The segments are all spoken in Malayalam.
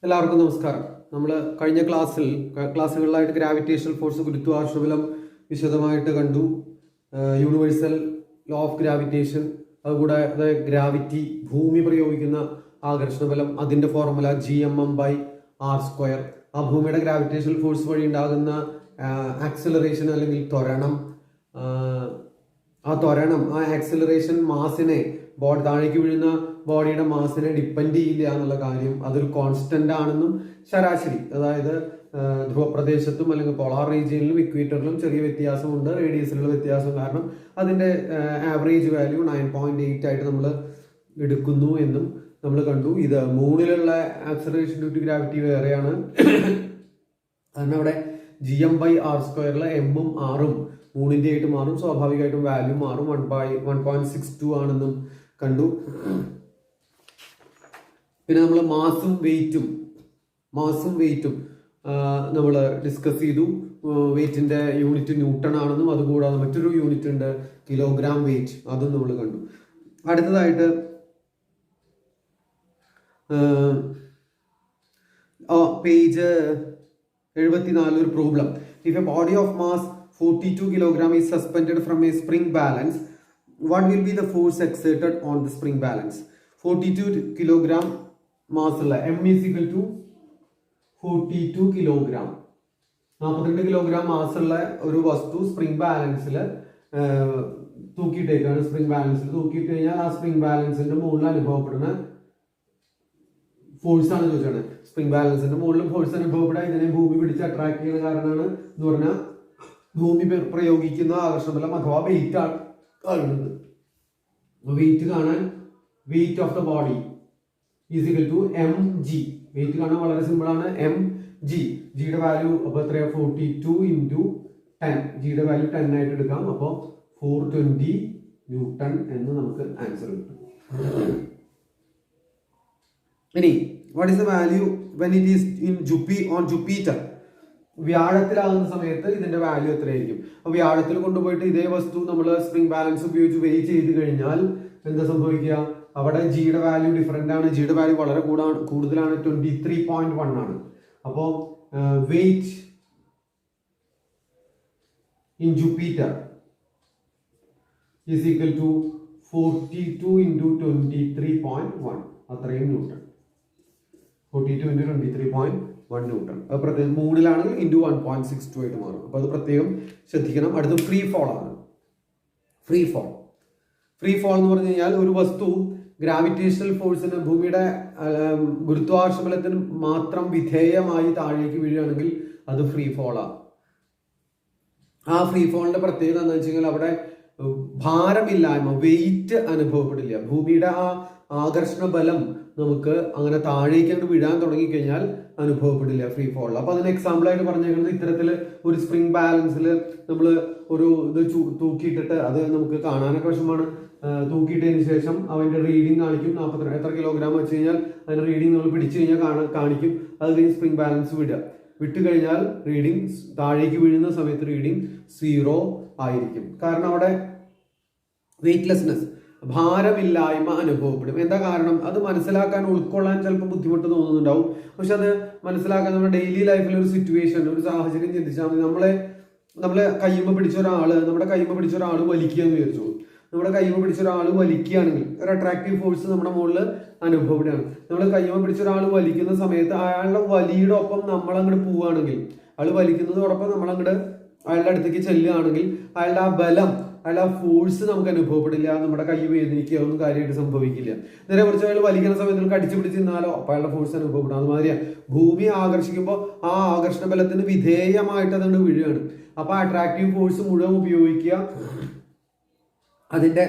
എല്ലാവർക്കും നമസ്കാരം. നമ്മൾ കഴിഞ്ഞ ക്ലാസ്സുകളിലായിട്ട് ഗ്രാവിറ്റേഷണൽ ഫോഴ്സ്, ഗുരുത്വാകർഷണബലം വിശദമായിട്ട് കണ്ടു. യൂണിവേഴ്സൽ ലോ ഓഫ് ഗ്രാവിറ്റേഷൻ, അതുകൂടാതെ ഗ്രാവിറ്റി, ഭൂമി പ്രയോഗിക്കുന്ന ആകർഷണബലം, അതിന്റെ ഫോർമുല Gmm/r². ആ ഭൂമിയുടെ ഗ്രാവിറ്റേഷണൽ ഫോഴ്സ് വഴി ഉണ്ടാകുന്ന ആക്സിലറേഷൻ അല്ലെങ്കിൽ ത്വരണം, ആ ആക്സിലറേഷൻ മാസിനെ, താഴേക്ക് വീഴുന്ന ബോഡിയുടെ മാസിനെ ഡിപ്പെൻഡ് ചെയ്യില്ല എന്നുള്ള കാര്യം, അതൊരു കോൺസ്റ്റന്റ് ആണെന്നും ശരാശരി, അതായത് ധ്രുവപ്രദേശത്തും അല്ലെങ്കിൽ പോളാർ റീജിയനിലും ഇക്വേറ്ററിലും ചെറിയ വ്യത്യാസമുണ്ട്, റേഡിയസിലുള്ള വ്യത്യാസം കാരണം അതിന്റെ ആവറേജ് വാല്യൂ 9.8 ആയിട്ട് നമ്മൾ എടുക്കുന്നു എന്നും നമ്മൾ കണ്ടു. ഇത് മൂണിലുള്ള ആക്സിലറേഷൻ ഡ്യൂ ടു ഗ്രാവിറ്റി വേറെയാണ്. കാരണം അവിടെ Gm/r²ലെ എമ്മും ആറും മൂണിന്റെ ആയിട്ട് മാറും, സ്വാഭാവികമായിട്ടും വാല്യൂ മാറും. 1.62 ആണെന്നും കണ്ടു. പിന്നെ നമ്മൾ മാസും വെയിറ്റും നമ്മൾ ഡിസ്കസ് ചെയ്തു. വെയിറ്റിന്റെ യൂണിറ്റ് ന്യൂട്ടൺ ആണെന്നും അതുകൂടാതെ മറ്റൊരു യൂണിറ്റ് ഉണ്ട് കിലോഗ്രാം വെയിറ്റ്, അതും നമ്മൾ കണ്ടു. അടുത്തതായിട്ട് പേജ് 74 ഒരു problem. If a body of mass 42 kilogram is suspended from a spring balance, what will be the force exerted on the spring balance? 42 kilogram mass ഉള്ള m is equal to 42 kilogram, 42 kilogram mass ഉള്ള ഒരു വസ്തു സ്പ്രിംഗ് ബാലൻസിൽ തൂക്കിയിട്ടേക്കാണ്. സ്പ്രിംഗ് ബാലൻസിൽ തൂക്കിയിട്ട് കഴിഞ്ഞാൽ ആ സ്പ്രിംഗ് ബാലൻസിന്റെ മുകളിൽ അനുഭവപ്പെടുന്ന ഫോഴ്സ് ആണ് ചോദിച്ചാണ്. സ്പ്രിംഗ് ബാലൻസിന്റെ മുകളിൽ ഫോഴ്സ് അനുഭവപ്പെടാൻ ഇതിനെ ഭൂമി പിടിച്ച് അട്രാക്ട് ചെയ്യുന്ന കാരണമാണ് എന്ന് പറഞ്ഞാൽ ഭൂമി പ്രയോഗിക്കുന്ന ആകർഷണബലം അഥവാ വെയിറ്റ് ആണ് കാണുന്നത്. വെയിറ്റ് കാണാൻ weight of the body is equal to mg. Weight കാണാൻ വളരെ സിമ്പിൾ ആണ്, mg. ജിയുടെ വാല്യൂ അപ്പൊ എത്രയാ? 42 × 10. ജിയുടെ വാല്യൂ 10 ആയിട്ട് എടുക്കാം. അപ്പോൾ 420 ന്യൂട്ടൺ എന്ന് നമുക്ക് ആൻസർ കിട്ടും. ഇനി what is the value when it is in Jupiter? വ്യാഴത്തിലാകുന്ന സമയത്ത് ഇതിന്റെ വാല്യൂ എത്രയായിരിക്കും? അപ്പൊ വ്യാഴത്തിൽ കൊണ്ടുപോയിട്ട് ഇതേ വസ്തു നമ്മൾ സ്പ്രിംഗ് ബാലൻസ് ഉപയോഗിച്ച് വെയിറ്റ് ചെയ്ത് കഴിഞ്ഞാൽ എന്താ സംഭവിക്കുക? അവിടെ ജിയുടെ വാല്യൂ ഡിഫറെന്റ് ആണ്. ജിയുടെ വാല്യൂ വളരെ കൂടുതലാണ്, 23.1 ആണ്. അപ്പോൾ weight in Jupiter is equal to 42 × 23.1, അത്രയും ന്യൂട്ടൺ. 42 × 23.1 ന്യൂട്ടൺ. അത് പ്രത്യേകം മൂണിലാണെങ്കിൽ × 1.62 ആയിട്ട് മാറും. അപ്പൊ അത് പ്രത്യേകം ശ്രദ്ധിക്കണം. അടുത്ത് ഫ്രീ ഫോൾ ആണ്. ഫ്രീ ഫോൾ എന്ന് പറഞ്ഞു കഴിഞ്ഞാൽ ഒരു വസ്തു ഗ്രാവിറ്റേഷണൽ ഫോഴ്സിന്, ഭൂമിയുടെ ഗുരുത്വാകർഷണബലത്തിന് മാത്രം വിധേയമായി താഴേക്ക് വീഴുകയാണെങ്കിൽ അത് ഫ്രീ ഫോളാണ്. ആ ഫ്രീ ഫോളിന്റെ പ്രത്യേകത എന്താ വെച്ച് കഴിഞ്ഞാൽ അവിടെ ഭാരമില്ലായ്മ, വെയിറ്റ് അനുഭവപ്പെടില്ല. ഭൂമിയുടെ ആ ആകർഷണ ബലം നമുക്ക് അങ്ങനെ താഴേക്ക് അങ്ങോട്ട് വീഴാൻ തുടങ്ങിക്കഴിഞ്ഞാൽ അനുഭവപ്പെടില്ല ഫ്രീ ഫോളിൽ. അപ്പൊ അതിന് എക്സാമ്പിൾ ആയിട്ട് പറഞ്ഞേക്കുന്നത് ഇത്തരത്തിൽ ഒരു സ്പ്രിംഗ് ബാലൻസിൽ നമ്മൾ ഒരു ഇത് തൂക്കിയിട്ടിട്ട്, അത് നമുക്ക് കാണാനൊക്കെ വിഷമാണ്. തൂക്കിയിട്ടതിന് ശേഷം അവന്റെ റീഡിങ് കാണിക്കും. 42 എത്ര കിലോഗ്രാം വെച്ച് കഴിഞ്ഞാൽ അതിന്റെ റീഡിങ് നമ്മൾ പിടിച്ചു കഴിഞ്ഞാൽ കാണിക്കും. അത് കഴിഞ്ഞ് സ്പ്രിംഗ് ബാലൻസ് വിട്ട് കഴിഞ്ഞാൽ റീഡിങ് താഴേക്ക് വീഴുന്ന സമയത്ത് റീഡിങ് 0 ആയിരിക്കും. കാരണം അവിടെ വെയിറ്റ്ലെസ്നെസ്, ഭാരമില്ലായ്മ അനുഭവപ്പെടും. എന്താ കാരണം? അത് മനസ്സിലാക്കാൻ, ഉൾക്കൊള്ളാൻ ചിലപ്പോൾ ബുദ്ധിമുട്ട് തോന്നുന്നുണ്ടാവും. പക്ഷെ അത് മനസ്സിലാക്കാൻ നമ്മുടെ ഡെയിലി ലൈഫിൽ ഒരു സിറ്റുവേഷൻ, ഒരു സാഹചര്യം ചിന്തിച്ചാൽ മതി. നമ്മുടെ കയ്യുമ്മ പിടിച്ച ഒരാൾ വലിക്കുക എന്ന് വിചാരിച്ചു. നമ്മുടെ കയ്യുമ്മ പിടിച്ച ഒരാൾ വലിക്കുകയാണെങ്കിൽ ഒരു അട്രാക്റ്റീവ് ഫോഴ്സ് നമ്മുടെ മുകളിൽ അനുഭവപ്പെടുകയാണ്. നമ്മൾ കയ്യുമ്മ പിടിച്ച ഒരാൾ വലിക്കുന്ന സമയത്ത് അയാളുടെ വലിയുടെ ഒപ്പം നമ്മൾ അങ്ങോട്ട് പോവുകയാണെങ്കിൽ, അയാൾ വലിക്കുന്നതോടൊപ്പം നമ്മൾ അങ്ങോട്ട് അയാളുടെ അടുത്തേക്ക് ചെല്ലുകയാണെങ്കിൽ അയാളുടെ ആ ബലം, അയാളുടെ ആ ഫോഴ്സ് നമുക്ക് അനുഭവപ്പെടില്ല. നമ്മുടെ കൈ വേദനിക്കുക ഒന്നും കാര്യമായിട്ട് സംഭവിക്കില്ല. നേരെ കുറച്ച് അയാൾ വലിക്കുന്ന സമയത്ത് കടിച്ചു പിടിച്ച് നിന്നാലോ അപ്പൊ അയാളുടെ ഫോഴ്സ് അനുഭവപ്പെടും. അതുമാതിരിയാണ് ഭൂമി ആകർഷിക്കുമ്പോൾ ആ ആകർഷണ ബലത്തിന് വിധേയമായിട്ട് അതുകൊണ്ട് വീഴുകയാണ്. അപ്പൊ അട്രാക്റ്റീവ് ഫോഴ്സ് മുഴുവൻ ഉപയോഗിക്കുക അതിന്റെ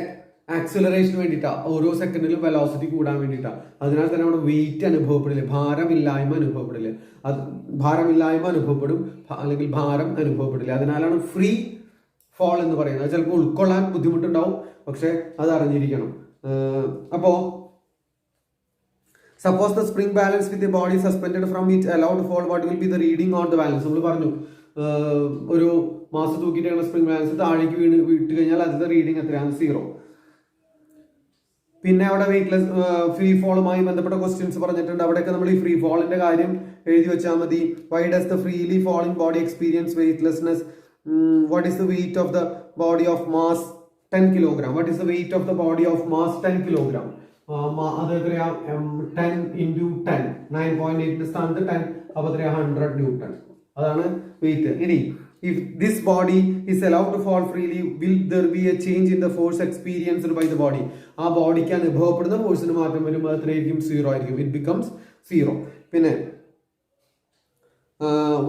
ആക്സിലറേഷന് വേണ്ടിയിട്ടാണ്, ഓരോ സെക്കൻഡിലും വെലോസിറ്റി കൂടാൻ വേണ്ടിയിട്ടാണ്. അതിനാൽ തന്നെ അവിടെ വെയിറ്റ് അനുഭവപ്പെടില്ല, ഭാരമില്ലായ്മ അനുഭവപ്പെടും, അല്ലെങ്കിൽ ഭാരം അനുഭവപ്പെടില്ല. അതിനാലാണ് ഫ്രീ ഫോൾ എന്ന് പറയുന്നത്. ചിലപ്പോൾ ഉൾക്കൊള്ളാൻ ബുദ്ധിമുട്ടുണ്ടാവും, പക്ഷെ അത് അറിഞ്ഞിരിക്കണം. അപ്പോ suppose the spring balance with a body suspended from it allowed fall, what will be the reading on the balance? നമ്മൾ പറഞ്ഞു ഒരു മാസം തൂക്കിയിട്ടാണ് സ്പ്രിംഗ് ബാലൻസ് താഴേക്ക് വിട്ട് കഴിഞ്ഞാൽ അതിന്റെ റീഡിംഗ് എത്രയാണ്? 0. പിന്നെ അവിടെ വെയിറ്റ്ലെസ് ഫ്രീ ഫോളുമായി ബന്ധപ്പെട്ട ക്വസ്റ്റ്യൻസ് പറഞ്ഞിട്ടുണ്ട്. അവിടെയൊക്കെ നമ്മൾ ഈ ഫ്രീ ഫോളിന്റെ കാര്യം എഴുതി വെച്ചാൽ മതി. Why does the freely falling body experience weightlessness? What is the weight of the body of mass 10 kilogram. What is the weight of the body of mass 10 kilogram? അത് എത്രയാ? 10 into 10 9.8 സ്ഥാനത്ത് 10 അപ്പൊ എത്രയാ? 100 ന്യൂട്ടൺ. അതാണ് വെയിറ്റ്. ഇനി if this body is allowed to fall freely, will there be a change in the force experienced by the body? ആ ബോഡിക്ക് അനുഭവപ്പെടുന്ന ഫോഴ്സിന് മാറ്റം വരും. അത് എത്രയായിരിക്കും? 0 ആയിരിക്കും. It becomes 0. പിന്നെ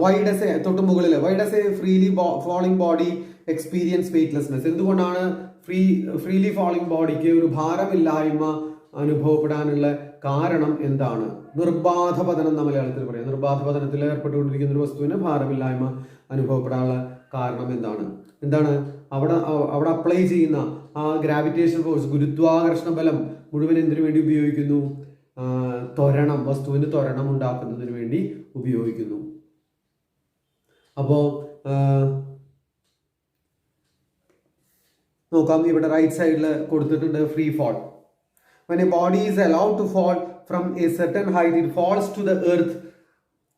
why does a തൊട്ട് മുകളിൽ why does a freely falling body experience weightlessness? എന്തുകൊണ്ടാണ് ഫ്രീലി ഫോളിംഗ് ബോഡിക്ക് ഒരു ഭാരമില്ലായ്മ അനുഭവപ്പെടാനുള്ള കാരണം എന്താണ്? നിർബാധ പതനം എന്ന മലയാളത്തിൽ പറയാം. നിർബാധ പതനത്തിൽ ഏർപ്പെട്ടുകൊണ്ടിരിക്കുന്ന ഒരു വസ്തുവിന് ഭാരമില്ലായ്മ അനുഭവപ്പെടാനുള്ള കാരണം എന്താണ് അവിടെ അപ്ലൈ ചെയ്യുന്ന ആ ഗ്രാവിറ്റേഷൻ ഫോഴ്സ്, ഗുരുത്വാകർഷണ ബലം മുഴുവൻ എന്തിനു വേണ്ടി ഉപയോഗിക്കുന്നു? ത്വരണം, വസ്തുവിന് ത്വരണം ഉണ്ടാക്കുന്നതിന് വേണ്ടി ഉപയോഗിക്കുന്നു. അപ്പോ നോക്കാം, ഇവിടെ റൈറ്റ് സൈഡിൽ കൊടുത്തിട്ടുണ്ട് free fall. When a body is allowed to fall from a certain height, it falls to the earth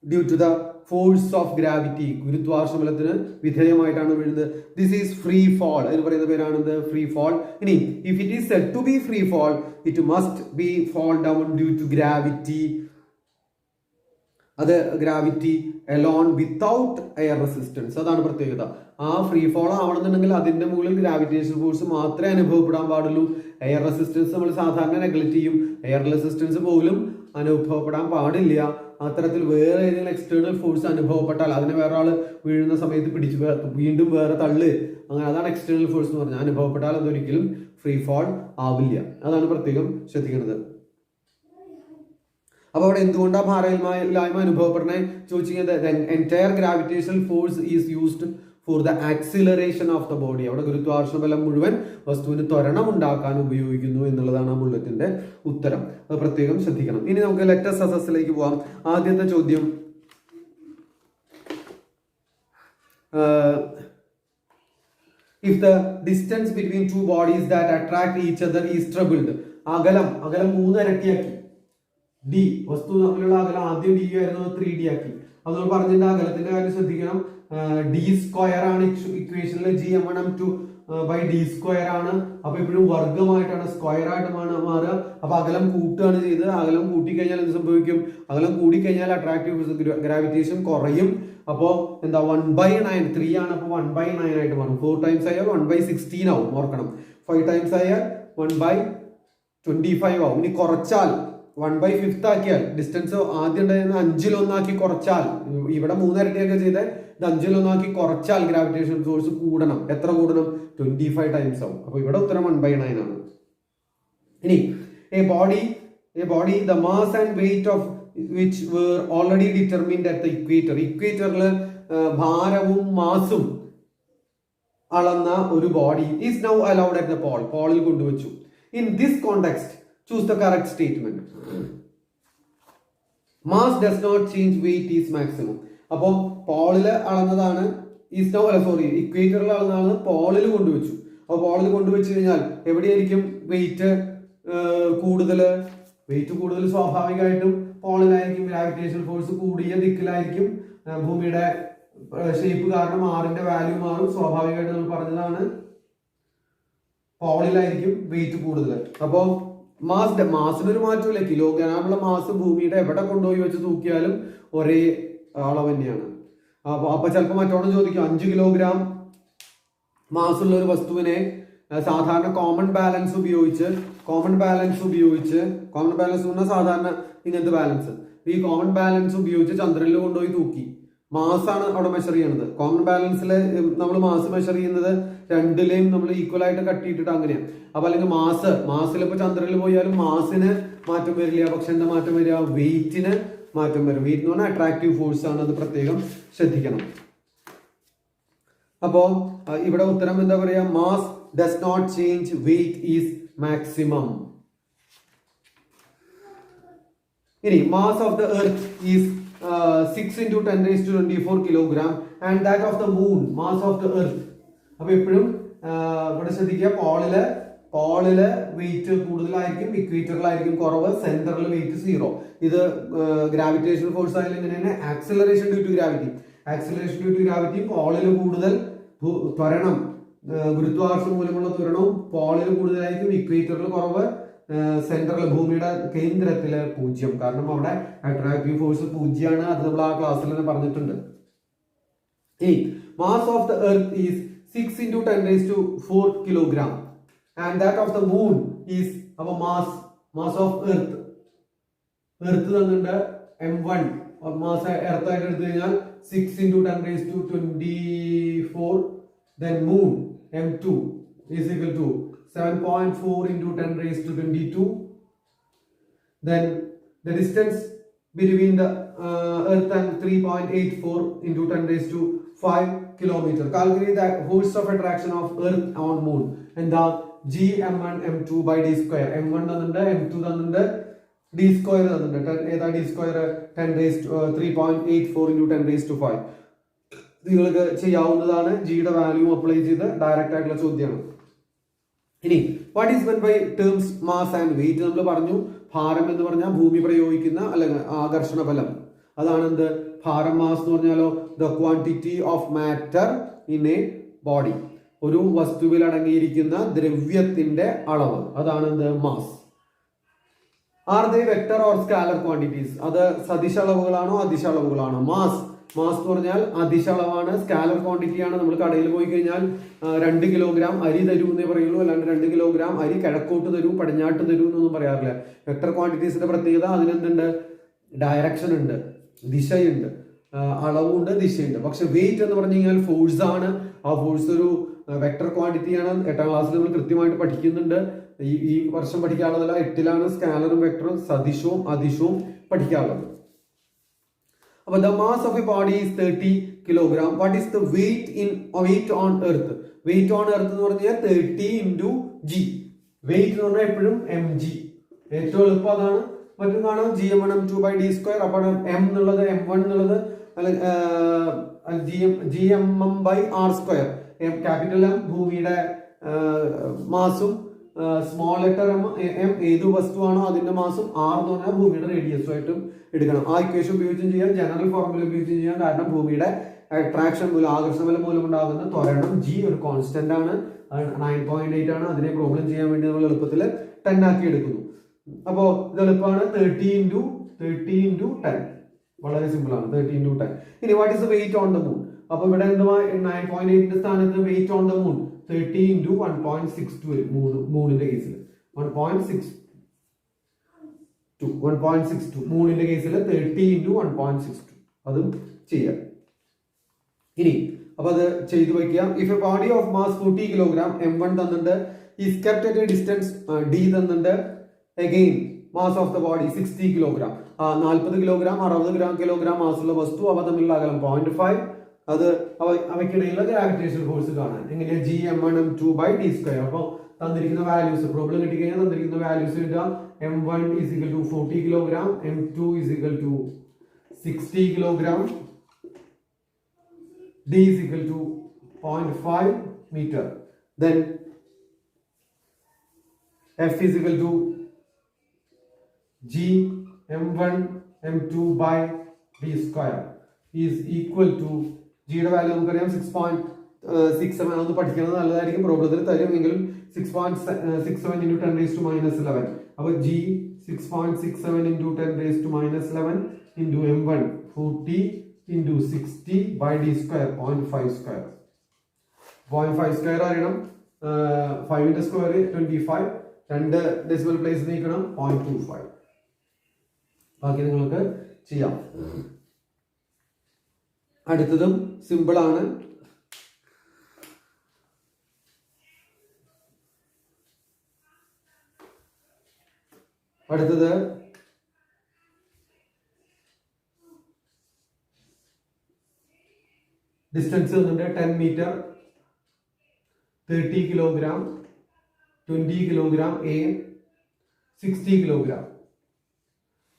due to the force of gravity. ഗുരുത്വാകർഷണ ബലത്തിന് വിധേയമായിട്ടാണ് വീഴുന്നത്. This is free fall. അതിന് പറയുന്ന പേരാണ് ഫ്രീ ഫോൾ. ഇനി if it is said to be free fall, it must be fall down due to gravity. അത് gravity alone without air resistance. അതാണ് പ്രത്യേകത. ആ ഫ്രീ ഫോൾ ആവണമെന്നുണ്ടെങ്കിൽ അതിന്റെ മുകളിൽ ഗ്രാവിറ്റേഷൻ ഫോഴ്സ് മാത്രമേ അനുഭവപ്പെടാൻ പാടുള്ളൂ. എയർ റെസിസ്റ്റൻസ് നമ്മൾ സാധാരണ നെഗ്ലക്ട് ചെയ്യും. എയർ റെസിസ്റ്റൻസ് പോലും അനുഭവപ്പെടാൻ പാടില്ല. അത്തരത്തിൽ വേറെ ഏതെങ്കിലും എക്സ്റ്റേണൽ ഫോഴ്സ് അനുഭവപ്പെട്ടാൽ അതിനെ വേറെ ആൾ വീഴുന്ന സമയത്ത് പിടിച്ച് വീണ്ടും വേറെ തള്ളു, അങ്ങനെ അതാണ് എക്സ്റ്റേണൽ ഫോഴ്സ് എന്ന് പറഞ്ഞാൽ. അനുഭവപ്പെട്ടാൽ അതൊരിക്കലും ഫ്രീ ഫോൾ ആവില്ല. അതാണ് പ്രത്യേകം ശ്രദ്ധിക്കുന്നത്. അപ്പൊ അവിടെ എന്തുകൊണ്ടാണ് ഭാരമില്ലായ്മ അനുഭവപ്പെടുന്നത് ചോദിച്ചിരിക്കുന്നത്? Entire gravitational force is used for the acceleration of the body. അവിടെ ഗുരുത്വാകർഷണ ബലം മുഴുവൻ വസ്തുവിന് ത്വരണം ഉണ്ടാക്കാൻ ഉപയോഗിക്കുന്നു എന്നുള്ളതാണ് ആ ബുള്ളറ്റിന്റെ ഉത്തരം. അത് പ്രത്യേകം ശ്രദ്ധിക്കണം. ഇനി നമുക്ക് ലെറ്റസ് അസസിലേക്ക് പോവാം. ആദ്യത്തെ ചോദ്യം, if the distance between two bodies that attract each other is trebled. അകലം 3 ഇരട്ടിയാക്കി. ഡി, വസ്തു തമ്മിലുള്ള അകലം ആദ്യം ഡി ആയിരുന്നു, 3D ആക്കി. അത് നമ്മൾ പറഞ്ഞിട്ട് അകലത്തിന്റെ കാര്യം ശ്രദ്ധിക്കണം. ഡി സ്ക്വയർ ആണ് ഇക്വേഷനിൽ, gm1m2 ബൈ ഡി സ്ക്വയർ ആണ്. അപ്പൊ ഇപ്പോഴും വർഗമായിട്ടാണ്, സ്ക്വയർ ആയിട്ട് മാറുക. അപ്പൊ അകലം കൂട്ടുകയാണ് ചെയ്തത്. അകലം കൂട്ടിക്കഴിഞ്ഞാൽ എന്ത് സംഭവിക്കും? അകലം കൂടിക്കഴിഞ്ഞാൽ അട്രാക്റ്റീവ് ഗ്രാവിറ്റേഷൻ കുറയും. അപ്പോ എന്താ 1/9, 3 ആണ്, അപ്പൊ 1/9 ആയിട്ട് മാറും. 4 ടൈംസ് ആയാൽ 1/16 ആവും, ഓർക്കണം. 5 ടൈംസ് ആയാൽ 1/25 ആവും. ഇനി കുറച്ചാൽ 1/5 ആക്കിയാൽ, ഡിസ്റ്റൻസ് ആദ്യം ഉണ്ടായിരുന്ന 5-1 കുറച്ചാൽ, ഇവിടെ 3 ഇരട്ടിയൊക്കെ ചെയ്ത് ഇത് 5-1 കുറച്ചാൽ ഗ്രാവിറ്റേഷൻ ഫോഴ്സ് കൂടണം. എത്ര കൂടണം? 25 ടൈംസ് ആവും. അപ്പൊ ഇവിടെ ഉത്തരം 1/9 ആണ്. ഇനി a body the mass and weight of which were already determined at the equator. ഇക്വേറ്ററിൽ ഭാരവും മാസും അളന്ന ഒരു body is now allowed at the pole. പോളിൽ കൊണ്ടുവച്ചു. In this context choose the correct statement. Mass does not change, weight is maximum. അപ്പോൾ പോളില് അളന്നതാണ്, ഇക്വേറ്ററിൽ അളന്നതാണ്, പോളിൽ കൊണ്ടുവച്ചു. അപ്പോൾ പോളിൽ കൊണ്ടുവച്ചു കഴിഞ്ഞാൽ എവിടെയായിരിക്കും വെയിറ്റ് കൂടുതൽ? വെയിറ്റ് കൂടുതൽ സ്വാഭാവികമായിട്ടും പോളിലായിരിക്കും. ഗ്രാവിറ്റേഷൻ ഫോഴ്സ് കൂടിയ ദിക്കിലായിരിക്കും. ഭൂമിയുടെ ഷേപ്പ് കാരണം ആറിന്റെ വാല്യൂ മാറും. സ്വാഭാവികമായിട്ട് നമ്മൾ പറഞ്ഞതാണ് പോളിലായിരിക്കും വെയിറ്റ് കൂടുതൽ. അപ്പോൾ മാസിനൊരു മാറ്റമില്ല. കിലോഗ്രാമുള്ള മാസ് ഭൂമിയുടെ എവിടെ കൊണ്ടുപോയി വെച്ച് തൂക്കിയാലും ഒരേ അളവ് തന്നെയാണ്. അപ്പൊ ചിലപ്പോൾ മറ്റോണം ചോദിക്കും, 5 കിലോഗ്രാം മാസുള്ള ഒരു വസ്തുവിനെ സാധാരണ കോമൺ ബാലൻസ് ഉപയോഗിച്ച് കോമൺ ബാലൻസ് എന്ന് പറഞ്ഞാൽ സാധാരണ ഇങ്ങനത്തെ ബാലൻസ്, ഈ കോമൺ ബാലൻസ് ഉപയോഗിച്ച് ചന്ദ്രനിൽ കൊണ്ടുപോയി തൂക്കി. മാസാണ് അവിടെ മെഷർ ചെയ്യണത്. കോമൺ ബാലൻസിൽ നമ്മൾ മാസ് മെഷർ ചെയ്യുന്നത് രണ്ടിലെയും നമ്മൾ ഈക്വൽ ആയിട്ട് കട്ടിയിട്ടിട്ട് അങ്ങനെയാണ്. അപ്പൊ അല്ലെങ്കിൽ മാസിൽ ഇപ്പൊ ചന്ദ്രനിൽ പോയാലും മാസിന് മാറ്റം വരില്ല. പക്ഷെ എന്താ മാറ്റം വരിക? വെയിറ്റിന് മാറ്റം വരും. വെയിറ്റ് എന്ന് പറഞ്ഞാൽ അട്രാക്റ്റീവ് ഫോഴ്സ് ആണ്. അത് പ്രത്യേകം ശ്രദ്ധിക്കണം. അപ്പോ ഇവിടെ ഉത്തരം എന്താ പറയാ? Mass does not change, weight is maximum. ഇനി mass of the earth is 6 into 10⁻24 kilogram and that of the moon, mass of the earth. അപ്പൊ എപ്പോഴും ഇവിടെ ശ്രദ്ധിക്കുക, പോളില് പോളില് വെയിറ്റ് കൂടുതലായിരിക്കും, ഇക്വേറ്ററിലായിരിക്കും കുറവ്, സെന്ററിൽ വെയിറ്റ് 0. ഇത് ഗ്രാവിറ്റേഷണൽ ഫോഴ്സ് ആയാലും ഇങ്ങനെ acceleration due to gravity. Acceleration due to gravity പോളിൽ കൂടുതൽ ത്വരണം, ഗുരുത്വാകർഷണം മൂലമുള്ള ത്വരണവും പോളിൽ കൂടുതലായിരിക്കും, ഇക്വേറ്ററിൽ കുറവ്, സെന്ററിൽ ഭൂമിയുടെ കേന്ദ്രത്തില് 0. കാരണം അവിടെ അട്രാക്റ്റീവ് ഫോഴ്സ് 0ആണ്. അത് നമ്മൾ ആ ക്ലാസ്സിൽ തന്നെ പറഞ്ഞിട്ടുണ്ട്. Mass of the earth is 6 into 10 raised to 4 kilogram and that of the moon is our mass of earth തന്നിട്ടുണ്ട് m1 മാസ് എർത്ത് ആയിട്ട് എടുത്തു കഴിഞ്ഞാൽ 6 into 10 raised to 24. then moon m2 is equal to 7.4 into 10 raised to 22. then the distance between the earth and 3.84 into 10 raised to 5 kilometer. Calculate the force of attraction of earth on moon and the gm1 m2 by d square. m1 തന്നിട്ടുണ്ട്, m2 തന്നിട്ടുണ്ട്, d square തന്നിട്ടുണ്ട്. ഏതാ d square? 10 raised to 3.84 into 10 raised to 5. നിങ്ങൾക്ക് ചെയ്യാവുന്നതാണ്. ജിയുടെ വാല്യൂ അപ്ലൈ ചെയ്ത് ഡയറക്റ്റ് ആയിട്ടുള്ള ചോദ്യമാണ്. ഇനി what is meant by terms mass and weight? നമ്മൾ പറഞ്ഞു ഭാരം എന്ന് പറഞ്ഞാൽ ഭൂമി പ്രയോഗിക്കുന്ന അല്ലെങ്കിൽ ആകർഷണ ബലം. അതാണ് എന്ത്? ഭാരം. മാസ് എന്ന് പറഞ്ഞാലോ the quantity of matter in A body. ഒരു വസ്തുവിൽ അടങ്ങിയിരിക്കുന്ന ദ്രവ്യത്തിന്റെ അളവ്, അതാണ് എന്ത്? Mass. Are they vector or scalar quantities? അത് സദിശ അളവുകളാണോ അദിശ അളവുകളാണോ? മാസ് എന്ന് പറഞ്ഞാൽ അദിശ അളവാണ്, സ്കാലർ ക്വാണ്ടിറ്റി ആണ്. നമ്മൾ കടയിൽ പോയി കഴിഞ്ഞാൽ 2 കിലോഗ്രാം അരി തരൂ എന്നേ പറയുള്ളൂ, അല്ലാണ്ട് 2 കിലോഗ്രാം അരി കിഴക്കോട്ട് തരൂ പടിഞ്ഞാട്ട് തരൂ എന്നൊന്നും പറയാറില്ല. വെക്ടർ ക്വാണ്ടിറ്റീസിന്റെ പ്രത്യേകത അതിനെന്തുണ്ട്? ഡയറക്ഷൻ ഉണ്ട്, ദിശയുണ്ട്, അളവുണ്ട്, ദിശയുണ്ട്. പക്ഷെ വെയിറ്റ് എന്ന് പറഞ്ഞു കഴിഞ്ഞാൽ ഫോഴ്സ് ആണ്. ആ ഫോഴ്സ് ഒരു വെക്ടർ ക്വാണ്ടിറ്റിയാണ്. 8ാം ക്ലാസ്സിൽ നമ്മൾ കൃത്യമായിട്ട് പഠിക്കുന്നുണ്ട്. ഈ വർഷം പഠിക്കാനുള്ളതല്ല, 8ലാണ് സ്കാലറും വെക്ടറും സദിശവും അദിശവും പഠിക്കാനുള്ളത്. അപ്പൊ the mass of a body is 30 kilogram. What is the weight on earth? Weight on earth എന്ന് പറഞ്ഞാൽ 30 into g. വെയിറ്റ് എന്ന് പറഞ്ഞാൽ എപ്പോഴും mg. ഏറ്റവും എളുപ്പം അതാണ്. മറ്റും കാണാം gm1 m2 by d square. അപ്പോൾ m എന്നുള്ളത് m1 എന്നുള്ളത് gmm by r square. Capital M ഭൂമിയുടെ മാസും, സ്മോൾ ലെറ്റർ എം ഏത് വസ്തുവാണോ അതിന്റെ മാസും, r എന്ന് പറഞ്ഞാൽ ഭൂമിയുടെ റേഡിയസും ആയിട്ടും എടുക്കണം. ആ ഇക്വേഷൻ ഉപയോഗിച്ചും ചെയ്യാം, ജനറൽ ഫോർമുല ഉപയോഗിച്ചും ചെയ്യാം. കാരണം ഭൂമിയുടെ അട്രാക്ഷൻ മൂലം, ആകർഷണ ബലം മൂലം ഉണ്ടാകുന്ന ത്വരണം g ഒരു കോൺസ്റ്റന്റ് ആണ്, 9.8 ആണ്. അതിനെ പ്രോബ്ലം ചെയ്യാൻ വേണ്ടി നമ്മൾ എളുപ്പത്തിൽ 10 ആക്കി എടുക്കുന്നു. അപ്പോ ഇത് എളുപ്പമാണ്. 30 into 10 വളരെ സിമ്പിൾ ആണ്. 30 into 10. ഇനി what is the weight on the moon? അപ്പൊ ഇവിടെ എന്തുവാ? 9.8ന്റെ സ്ഥാനത്ത് weight on the moon 30 into 1.62 വരും. മൂണിന്റെ കേസിൽ 1.62. മൂണിന്റെ കേസിൽ 30 into 1.62 അതും ചെയ്യാം. ഇനി അപ്പൊ അത് ചെയ്തു വയ്ക്കുക. If a body of mass 40 kilogram m1 തന്നിട്ടുണ്ട്, is kept at a distance d തന്നിട്ടുണ്ട്. Again mass of the body 60 kilogram. 40 kilogram 60 kilogram മാസുള്ള വസ്തു, അവ തമ്മിലുള്ള അകലം 0.5. അത് അവയ്ക്കിടയിലുള്ള ഗ്രാവിറ്റേഷണൽ ഫോഴ്സ് കാണാൻ എങ്ങനെയാ? gm1 m2 by d square. അപ്പോൾ തന്നിരിക്കുന്ന വാല്യൂസ് പ്രോബ്ലം കിട്ടിക്കഴിഞ്ഞാൽ തന്നിരിക്കുന്ന വാല്യൂസ് എഴുതുക. m1 is equal to 40 kilogram, m2 is equal to 60 kilogram, d is equal to 0.5 meter. Then f is equal to g m1 m2 by d square is equal to ജിയുടെ വാല്യൂ നമുക്കറിയാം 6.67. അതൊന്ന് പഠിക്കുന്നത് നല്ലതായിരിക്കും. പ്രോബ്ലത്തിൽ തരും എങ്കിലും 6.67 into 10 raised to minus 11. അപ്പോൾ g 6.67 into 10 raised to minus 11 into m1 40 into 60 by d square 0.5 square. 0.5 square അറിയണം. 5ന്റെ സ്ക്വയർ 25. 2 ഡെസിമൽ പ്ലേസ് നീക്കണം 0.25. ബാക്കി നിങ്ങൾക്ക് ചെയ്യാം. അടുത്തതും സിമ്പിൾ ആണ്. അടുത്തത് ഡിസ്റ്റൻസ് വന്നിട്ട് 10 metre, 30 kilogram, 20 kilogram A, 60 kilogram.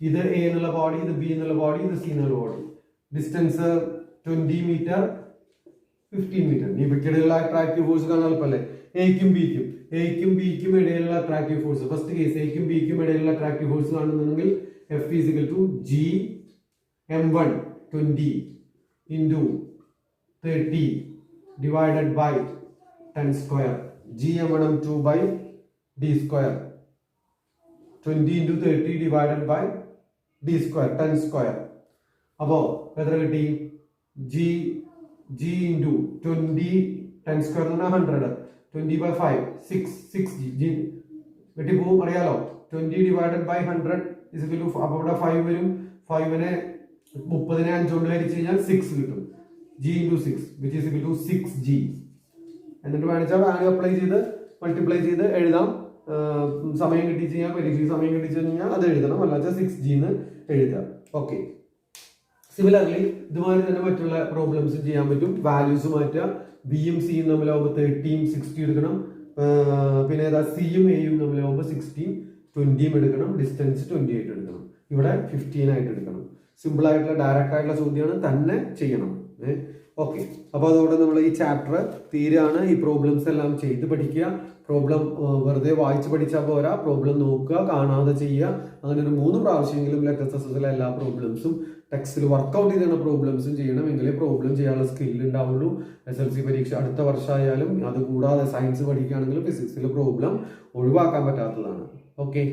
ഇത് എ എന്നുള്ള ബോഡി, ഇത് ബി എന്നുള്ള ബോഡി, ഇത് സി എന്നുള്ള ബോഡി. Distance 20 metre, 15 metre. ഈ ഇവയ്ക്കിടയിലുള്ള അട്രാക്റ്റീവ് ഫോഴ്സ് കാണാൻ എളുപ്പമല്ലേ? എക്കും ബിക്കും ഇടയിലുള്ള അട്രാക്റ്റീവ് ഫോഴ്സ്. ഫസ്റ്റ് കേസ് എക്കും ബിക്കും ഇടയിലുള്ള അട്രാക്റ്റീവ് ഫോഴ്സ് കാണുന്നുണ്ടെങ്കിൽ F is equal to G M1 20 into 30 divided by 10 square. G M1 M2 by D square. 20 into 30 divided by D square 10 square. അപ്പോൾ എത്ര കിട്ടി? G into 20 10 square എന്ന് പറഞ്ഞാൽ 100. 20 by 5 6 G വെട്ടിപ്പോവും അറിയാലോ. 20 divided by 100 is equal to, അപ്പോൾ ഇവിടെ 5 വരും. 5നെ 30നെ 5 കൊണ്ട് ഹരിച്ചു കഴിഞ്ഞാൽ 6 കിട്ടും. G into 6 which is equal to 6G. എന്നിട്ട് വേണിച്ചാൽ വാല്യൂ അപ്ലൈ ചെയ്ത് മൾട്ടിപ്ലൈ ചെയ്ത് എഴുതാം. സമയം കിട്ടിച്ച് കഴിഞ്ഞാൽ പരീക്ഷയ്ക്ക് സമയം കിട്ടിച്ചു കഴിഞ്ഞാൽ അത് എഴുതണം, അല്ലാതെ 6G എന്ന് എഴുതാം. ഓക്കെ. സിമിലർലി ഇതുമാതിരി തന്നെ മറ്റുള്ള പ്രോബ്ലംസ് ചെയ്യാൻ പറ്റും. വാല്യൂസ് മാറ്റുക. ബിയും സിയും തമ്മിലാവുമ്പോൾ 30 60 എടുക്കണം. പിന്നെ ഏതാ സിയും എയും തമ്മിലാവുമ്പോൾ 16 20 എടുക്കണം. ഡിസ്റ്റൻസ് 28 എടുക്കണം. ഇവിടെ 15 ആയിട്ട് എടുക്കണം. സിമ്പിൾ ആയിട്ടുള്ള ഡയറക്റ്റ് ആയിട്ടുള്ള ചോദ്യമാണ്, തന്നെ ചെയ്യണം. ഓക്കെ. അപ്പോൾ അതോടെ നമ്മൾ ഈ ചാപ്റ്റർ തീരാണ്. ഈ പ്രോബ്ലംസ് എല്ലാം ചെയ്ത് പഠിക്കുക. പ്രോബ്ലം വെറുതെ വായിച്ച് പഠിച്ചാൽ പോരാ, പ്രോബ്ലം നോക്കുക, കാണാതെ ചെയ്യുക. അങ്ങനെ ഒരു 3 പ്രാവശ്യമെങ്കിലും LSSലെ എല്ലാ പ്രോബ്ലംസും ടെക്സ്റ്റിൽ വർക്കൗട്ട് ചെയ്തുള്ള പ്രോബ്ലംസും ചെയ്യണം. എങ്കിലേ പ്രോബ്ലം ചെയ്യാനുള്ള സ്കില്ല് ഉണ്ടാവുള്ളൂ. SLC പരീക്ഷ അടുത്ത വർഷമായാലും അതുകൂടാതെ സയൻസ് പഠിക്കുകയാണെങ്കിലും ഫിസിക്സിൽ പ്രോബ്ലം ഒഴിവാക്കാൻ പറ്റാത്തതാണ്. ഓക്കെ.